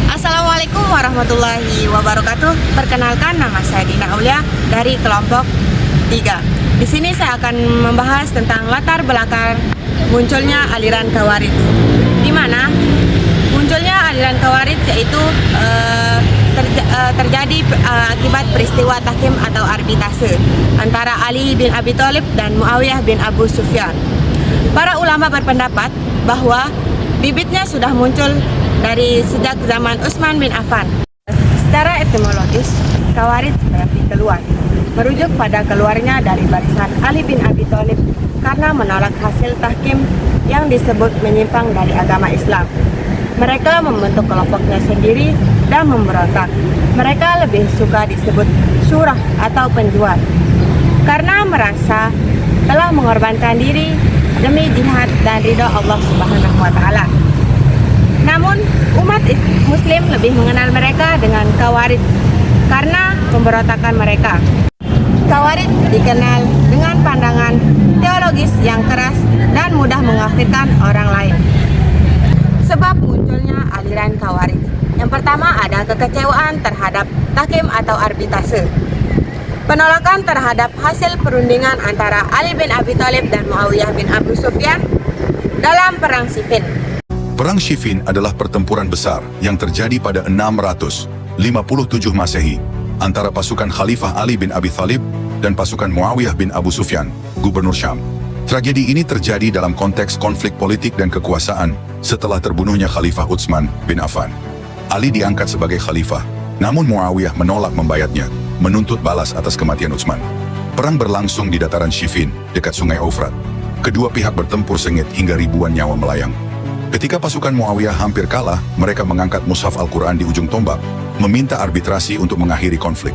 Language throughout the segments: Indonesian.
Assalamualaikum warahmatullahi wabarakatuh. Perkenalkan, nama saya Dina Aulia dari kelompok 3. Di sini saya akan membahas tentang latar belakang munculnya aliran Khawarij. Di mana munculnya aliran Khawarij yaitu terjadi akibat peristiwa tahkim atau arbitrase antara Ali bin Abi Thalib dan Muawiyah bin Abu Sufyan. Para ulama berpendapat bahwa bibitnya sudah muncul dari sejak zaman Utsman bin Affan. Secara etimologis, Khawarij berarti keluar, merujuk pada keluarnya dari barisan Ali bin Abi Thalib karena menolak hasil tahkim yang disebut menyimpang dari agama Islam. Mereka membentuk kelompoknya sendiri dan memberontak. Mereka lebih suka disebut syurah atau penjual karena merasa telah mengorbankan diri demi jihad dan ridha Allah Subhanahu wa Ta'ala. Namun, umat Muslim lebih mengenal mereka dengan Khawarij karena pemberontakan mereka. Khawarij dikenal dengan pandangan teologis yang keras dan mudah mengkafirkan orang lain. Sebab munculnya aliran Khawarij, yang pertama ada kekecewaan terhadap tahkim atau arbitrase, penolakan terhadap hasil perundingan antara Ali bin Abi Thalib dan Muawiyah bin Abu Sufyan dalam Perang Siffin. Perang Siffin adalah pertempuran besar yang terjadi pada 657 Masehi antara pasukan Khalifah Ali bin Abi Thalib dan pasukan Muawiyah bin Abu Sufyan, gubernur Syam. Tragedi ini terjadi dalam konteks konflik politik dan kekuasaan setelah terbunuhnya Khalifah Utsman bin Affan. Ali diangkat sebagai khalifah, namun Muawiyah menolak membayatnya, menuntut balas atas kematian Utsman. Perang berlangsung di dataran Siffin, dekat sungai Eufrat. Kedua pihak bertempur sengit hingga ribuan nyawa melayang. Ketika pasukan Muawiyah hampir kalah, mereka mengangkat mushaf Al-Quran di ujung tombak, meminta arbitrasi untuk mengakhiri konflik.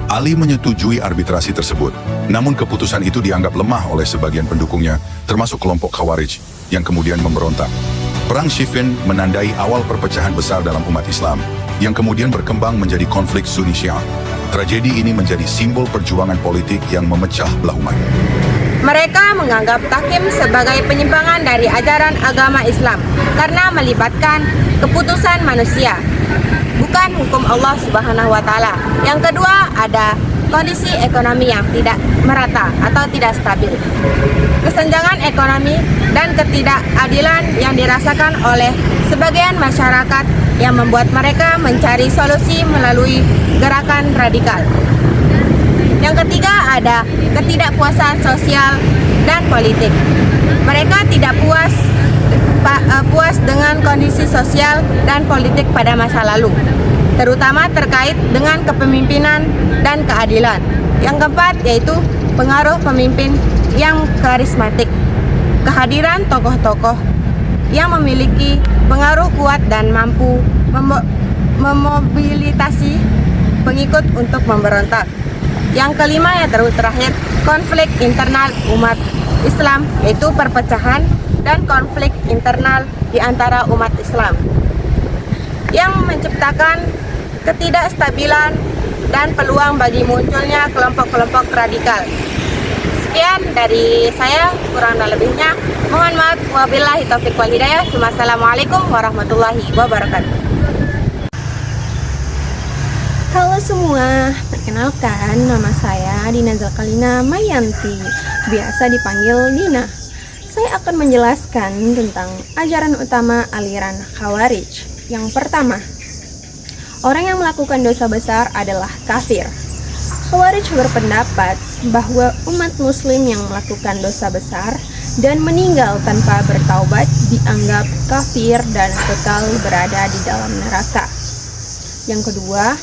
Ali menyetujui arbitrasi tersebut, namun keputusan itu dianggap lemah oleh sebagian pendukungnya, termasuk kelompok Khawarij, yang kemudian memberontak. Perang Siffin menandai awal perpecahan besar dalam umat Islam, yang kemudian berkembang menjadi konflik Sunni Syiah. Tragedi ini menjadi simbol perjuangan politik yang memecah belah umat. Mereka menganggap tahkim sebagai penyimpangan dari ajaran agama Islam karena melibatkan keputusan manusia, bukan hukum Allah Subhanahu wa Ta'ala. Yang kedua, ada kondisi ekonomi yang tidak merata atau tidak stabil. Kesenjangan ekonomi dan ketidakadilan yang dirasakan oleh sebagian masyarakat yang membuat mereka mencari solusi melalui gerakan radikal. Yang ketiga, ada ketidakpuasan sosial dan politik. Mereka tidak puas dengan kondisi sosial dan politik pada masa lalu, terutama terkait dengan kepemimpinan dan keadilan. Yang keempat yaitu pengaruh pemimpin yang karismatik, kehadiran tokoh-tokoh yang memiliki pengaruh kuat dan mampu memobilisasi pengikut untuk memberontak. Yang kelima yang terakhir, konflik internal umat Islam, yaitu perpecahan dan konflik internal di antara umat Islam yang menciptakan ketidakstabilan dan peluang bagi munculnya kelompok-kelompok radikal. Sekian dari saya, kurang dan lebihnya mohon maaf. Wabillahi taufiq wal hidayah. Wassalamualaikum warahmatullahi wabarakatuh. Halo semua, perkenalkan nama saya Dina Zakalina Mayanti, biasa dipanggil Dina. Saya akan menjelaskan tentang ajaran utama aliran Khawarij. Yang pertama, orang yang melakukan dosa besar adalah kafir. Khawarij berpendapat bahwa umat muslim yang melakukan dosa besar dan meninggal tanpa bertaubat dianggap kafir dan kekal berada di dalam neraka. Yang kedua,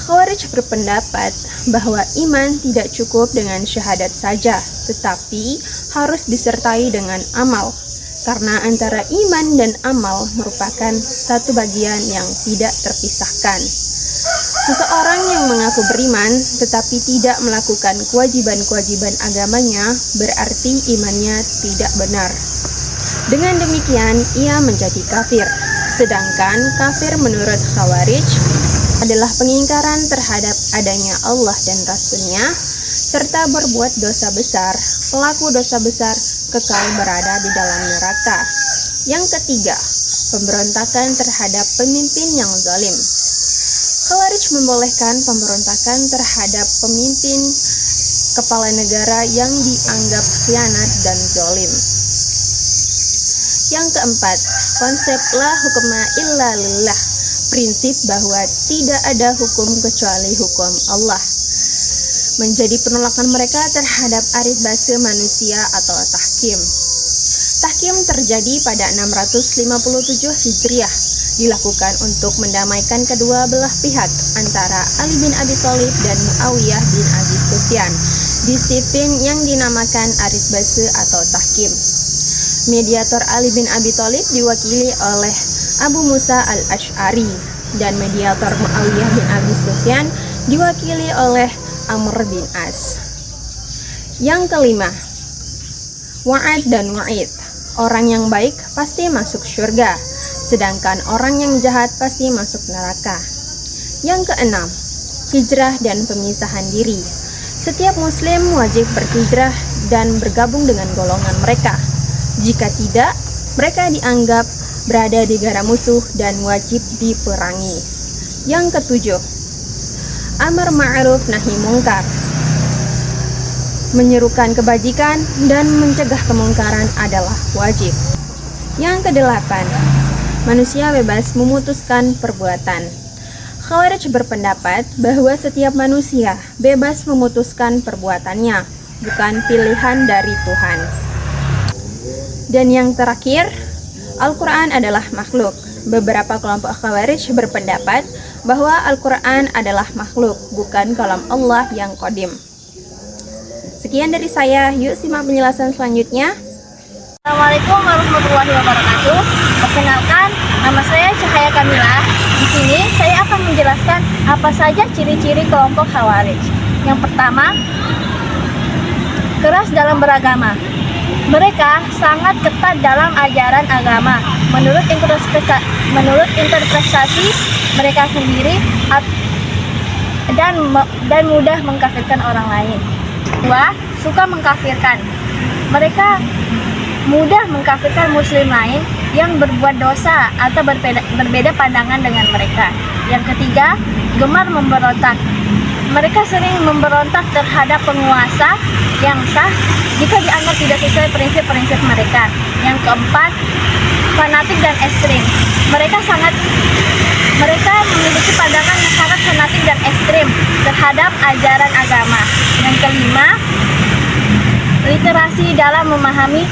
Khawarij berpendapat bahwa iman tidak cukup dengan syahadat saja, tetapi harus disertai dengan amal, karena antara iman dan amal merupakan satu bagian yang tidak terpisahkan. Seseorang yang mengaku beriman tetapi tidak melakukan kewajiban-kewajiban agamanya berarti imannya tidak benar. Dengan demikian, ia menjadi kafir. Sedangkan kafir menurut Khawarij adalah pengingkaran terhadap adanya Allah dan Rasul-Nya, serta berbuat dosa besar. Pelaku dosa besar kekal berada di dalam neraka. Yang ketiga, pemberontakan terhadap pemimpin yang zalim. Khawarij membolehkan pemberontakan terhadap pemimpin kepala negara yang dianggap khianat dan zalim. Yang keempat, konsep la hukma illa lillah, prinsip bahwa tidak ada hukum kecuali hukum Allah, menjadi penolakan mereka terhadap aritbase manusia atau tahkim. Tahkim terjadi pada 657 Hijriah, dilakukan untuk mendamaikan kedua belah pihak antara Ali bin Abi Thalib dan Muawiyah bin Abi Sufyan. Disiplin yang dinamakan aritbase atau tahkim. Mediator Ali bin Abi Thalib diwakili oleh Abu Musa al-Ash'ari dan mediator Muawiyah bin Abi Sufyan diwakili oleh Amr bin As. Yang kelima, wa'ad dan wa'id. Orang yang baik pasti masuk surga, sedangkan orang yang jahat pasti masuk neraka. Yang keenam, hijrah dan pemisahan diri. Setiap muslim wajib berhijrah dan bergabung dengan golongan mereka. Jika tidak, mereka dianggap berada di negara musuh dan wajib diperangi. Yang ketujuh, amar ma'ruf nahi mungkar. Menyerukan kebajikan dan mencegah kemungkaran adalah wajib. Yang kedelapan, manusia bebas memutuskan perbuatan. Khawarij berpendapat bahwa setiap manusia bebas memutuskan perbuatannya, bukan pilihan dari Tuhan. Dan yang terakhir, Al-Quran adalah makhluk. Beberapa kelompok Khawarij berpendapat bahwa Al-Quran adalah makhluk, bukan kalam Allah yang qadim. Sekian dari saya, yuk simak penjelasan selanjutnya. Assalamualaikum warahmatullahi wabarakatuh. Perkenalkan, nama saya Cahaya Kamila. Di sini saya akan menjelaskan apa saja ciri-ciri kelompok Khawarij. Yang pertama, keras dalam beragama. Mereka sangat ketat dalam ajaran agama. Menurut interpretasi mereka sendiri dan mudah mengkafirkan orang lain. Kedua, suka mengkafirkan. Mereka mudah mengkafirkan muslim lain yang berbuat dosa atau berbeda pandangan dengan mereka. Yang ketiga, gemar memberontak. Mereka sering memberontak terhadap penguasa yang sah jika dianggap tidak sesuai prinsip-prinsip mereka. Yang keempat, fanatik dan ekstrim. Mereka memiliki pandangan yang sangat fanatik dan ekstrim terhadap ajaran agama. Yang kelima, literasi dalam memahami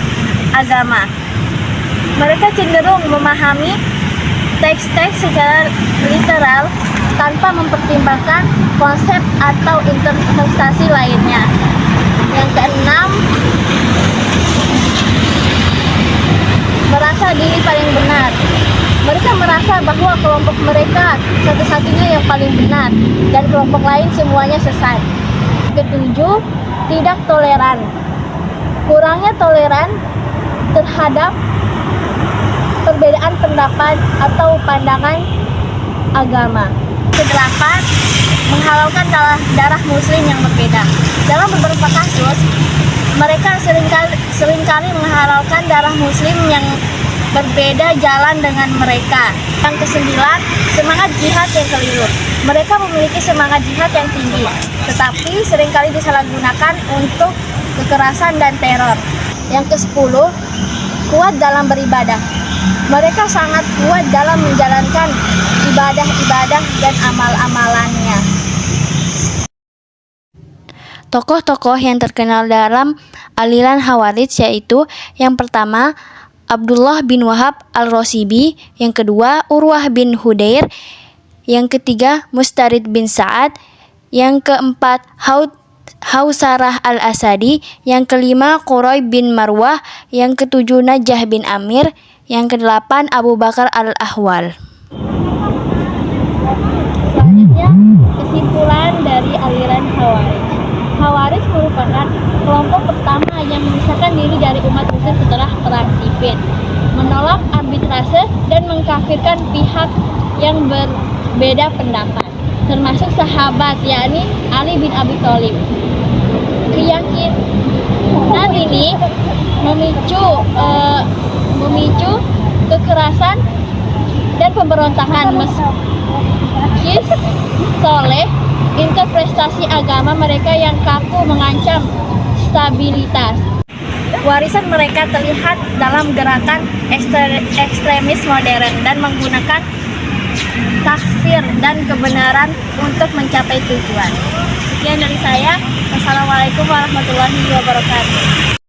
agama. Mereka cenderung memahami teks-teks secara literal tanpa mempertimbangkan konsep atau interpretasi lainnya. Yang keenam, merasa diri paling benar. Mereka merasa bahwa kelompok mereka satu-satunya yang paling benar dan kelompok lain semuanya sesat. Ketujuh, tidak toleran. Kurangnya toleran terhadap perbedaan pendapat atau pandangan agama. Kedelapan, menghalalkan darah muslim yang berbeda. Dalam beberapa kasus, mereka seringkali menghalalkan darah muslim yang berbeda jalan dengan mereka. Yang kesembilan, semangat jihad yang keliru. Mereka memiliki semangat jihad yang tinggi, tetapi seringkali disalahgunakan untuk kekerasan dan teror. Yang ke-10, kuat dalam beribadah. Mereka sangat kuat dalam menjalankan ibadah-ibadah dan amal-amalannya. Tokoh-tokoh yang terkenal dalam aliran Khawarij, yaitu yang pertama Abdullah bin Wahab al-Rosibi, yang kedua Urwah bin Hudair, yang ketiga Mustarid bin Sa'ad, yang keempat Hausarah al-Asadi, yang kelima Quroi bin Marwah, yang ketujuh Najah bin Amir, yang kedelapan Abu Bakar al-Ahwal. Selanjutnya, kesimpulan dari aliran Khawarij. Khawarij merupakan kelompok pertama yang memisahkan diri dari umat muslim setelah perang Siffin, menolak arbitrase dan mengkafirkan pihak yang berbeda pendapat, termasuk sahabat yakni Ali bin Abi Thalib. Keyakinan ini memicu kekerasan dan pemberontakan. Meski soleh, interpretasi agama mereka yang kaku mengancam stabilitas. Warisan mereka terlihat dalam gerakan ekstremis modern dan menggunakan takfir dan kebenaran untuk mencapai tujuan. Sekian dari saya. Wassalamualaikum warahmatullahi wabarakatuh.